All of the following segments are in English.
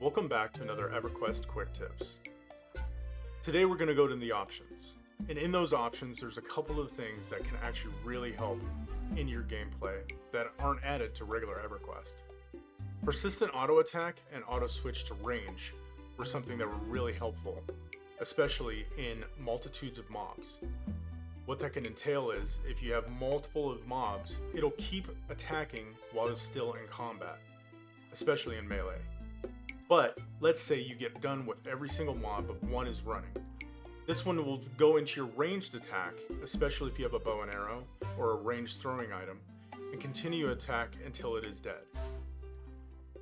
Welcome back to another Everquest Quick Tips. Today we're going to go to the options. And in those options, there's a couple of things that can actually really help in your gameplay that aren't added to regular Everquest. Persistent auto attack and auto switch to range were something that were really helpful, especially in multitudes of mobs. What that can entail is, if you have multiple of mobs, it'll keep attacking while it's still in combat, especially in melee. But let's say you get done with every single mob, but one is running. This one will go into your ranged attack, especially if you have a bow and arrow or a ranged throwing item, and continue to attack until it is dead.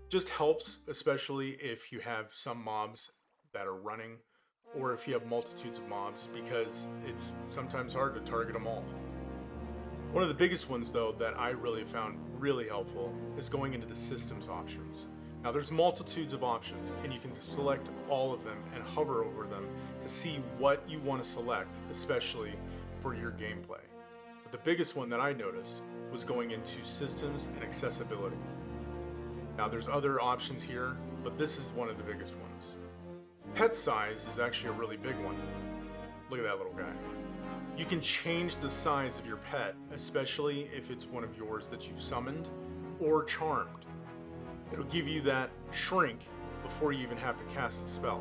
Just helps, especially if you have some mobs that are running, or if you have multitudes of mobs, because it's sometimes hard to target them all. One of the biggest ones though that I really found really helpful is going into the systems options. Now there's multitudes of options and you can select all of them and hover over them to see what you want to select, especially for your gameplay. But the biggest one that I noticed was going into systems and accessibility. Now there's other options here, but this is one of the biggest ones. Pet size is actually a really big one. Look at that little guy. You can change the size of your pet, especially if it's one of yours that you've summoned or charmed. It'll give you that shrink before you even have to cast the spell.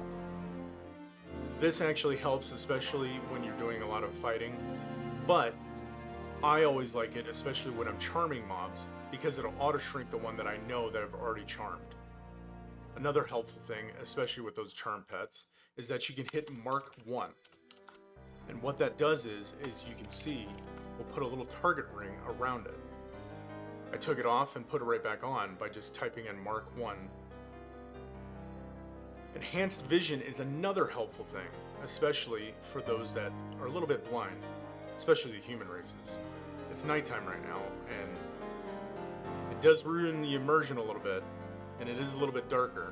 This actually helps, especially when you're doing a lot of fighting, but I always like it, especially when I'm charming mobs, because it'll auto shrink the one that I know that I've already charmed. Another helpful thing, especially with those charm pets, is that you can hit mark 1. And what that does is you can see, we'll put a little target ring around it. I took it off and put it right back on by just typing in mark 1. Enhanced vision is another helpful thing, especially for those that are a little bit blind, especially the human races. It's nighttime right now, and it does ruin the immersion a little bit, and it is a little bit darker.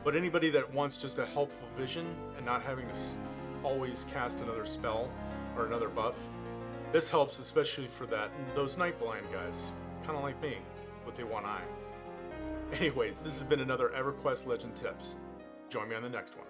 But anybody that wants just a helpful vision and not having to always cast another spell or another buff, this helps, especially for those night blind guys, kind of like me, with the one eye. Anyways, this has been another EverQuest Legend Tips. Join me on the next one.